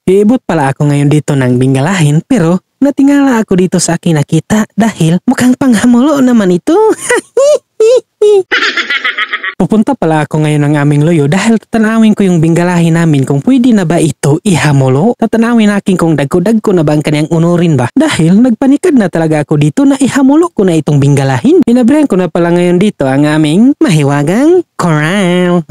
Iibot pala ako ngayon dito ng Bingalahin pero natingala ako dito sa aking nakita dahil mukhang panghamulo naman ito. Pupunta pala ako ngayon ng aming loyo dahil tatanawin ko yung Bingalahin namin kung pwede na ba ito ihamulo. Tatanawin nakin kung dagko-dagko na ba ang kanyang unurin ba. Dahil nagpanikad na talaga ako dito na ihamulo ko na itong Bingalahin. Pinabrihan ko na pala ngayon dito ang aming mahiwagang coral.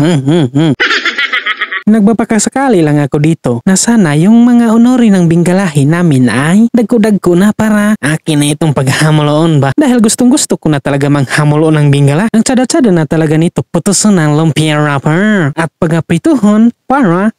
Nagbabakasakali lang ako dito na sana yung mga honori ng Bingalahin namin ay dagko-dagko na para akin na itong paghamuloon ba. Dahil gustong-gusto ko na talaga manghamulo ng Bingala. Ang tsada-tsada na talaga nito putuson ng lumpia wrapper at pagaprituhon para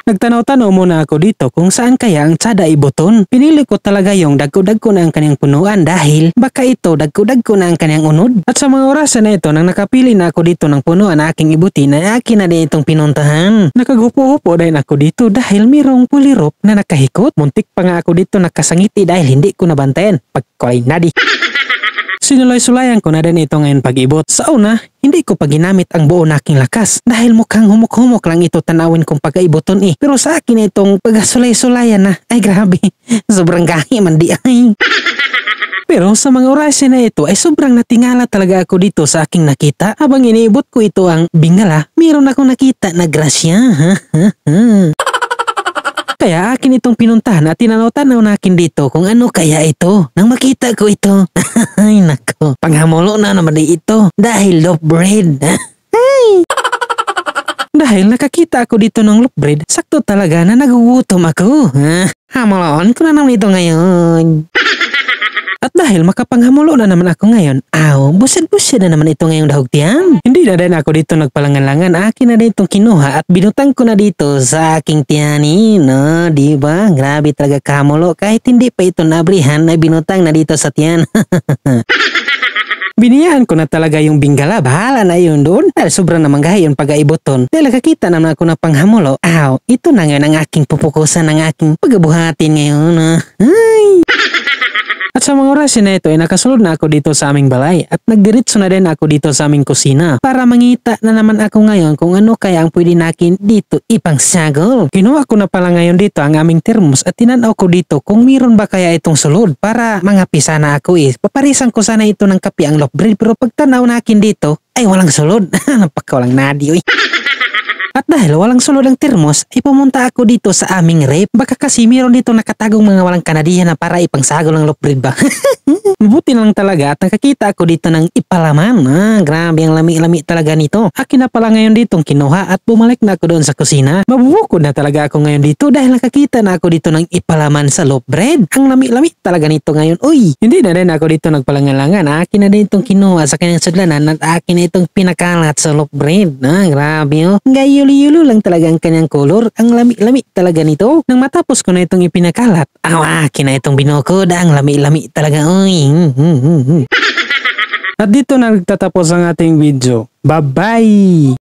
Nagtanaw-tanaw muna ako dito kung saan kaya ang tsada ibuton. Pinili ko talaga yung dagko-dagko na ang kanyang punuan dahil baka ito dagko-dagko na ang kanyang unod. At sa mga orasan na ito nang nakapili na ako dito ng punuan na aking ibutin ay akin na din itong pinuntahan. Nakagupo-gupo din ako dito dahil mayroong pulirop na nakahikot. Muntik pa nga ako dito nakasangiti dahil hindi ko nabantayan. Pagkulay na di. Sinulay-sulayan ko na din ito ngayon pag-ibot. Sa una, hindi ko pa ginamit ang buo na aking lakas dahil mukhang humok-humok lang ito tanawin kong pag-iboton eh. Pero sa akin itong pag-sulay-sulayan na, ay grabe, sobrang gahi man di ay. Pero sa mga orasyon na ito ay sobrang natingala talaga ako dito sa aking nakita. Habang iniibot ko ito ang Bingala, mayroon akong nakita na grasya. Kaya akin itong pinuntahan at tinanaw-tanaw na akin dito kung ano kaya ito. Nang makita ko ito, ay nako, panghamulo na naman ito dahil loaf bread. Dahil nakakita ako dito ng loaf bread, sakto talaga na nagugutom ako. Hamuloon ko na naman ito ngayon. At dahil makapanghamulo na naman ako ngayon, busad-busad na naman ito ngayong dahog tiyan. Hindi na din ako dito nagpalangan-langan, akin na din itong kinuha at binutang ko na dito sa aking tiyanin. No, diba? Grabe talaga kamulo. Kahit hindi pa ito nabrihan ay binutang na dito sa tiyan. Biniyaan ko na talaga yung Bingala. Bahala na yun doon. Dahil sobrang namang gahay yung pag-aiboton. Dahil nakakita naman ako na panghamulo. Ito na ngayon ang aking pupukusan, ang aking pagbuhatin ngayon. Ay! At sa mga orasyon na ito ay nakasulod na ako dito sa aming balay at nagdiretso na din ako dito sa aming kusina para mangita na naman ako ngayon kung ano kaya ang pwede nakin dito ipangsagol. Kinuha ko na pala ngayon dito ang aming termos at tinanaw ko dito kung mayroon ba kaya itong sulod para mangapisa na ako eh. Paparisan ko sana ito ng kape ang loaf bread pero pagtanaw nakin dito ay walang sulod. Napakawalang nadi oy. At dahil walang sulod ang termos, ay pumunta ako dito sa aming rep. Baka kasi mayroon dito nakatagong mga walang kanadiyan na para ipangsagol ng loaf bread ba? Mabuti na lang talaga at nakakita ako dito ng ipalaman. Grabe ang lami-lami talaga nito. Akin na pala ngayon ditong kinuha at bumalik na ako doon sa kusina. Mabubukod na talaga ako ngayon dito dahil nakakita na ako dito ng ipalaman sa loaf bread. Ang lami-lami talaga nito ngayon. Uy, hindi na din ako dito nagpalangan-langan. Akin na din itong kinuha sa kanyang sudlanan at akin na itong pinakalat sa loaf bread. Grabe oh. Yulo lang talaga ang kanyang kolor. Ang lami-lami talaga nito. Nang matapos ko na itong ipinakalat, akin na itong binukod. Ang lami-lami talaga. Uy. At dito na nagtatapos ang ating video. Bye-bye!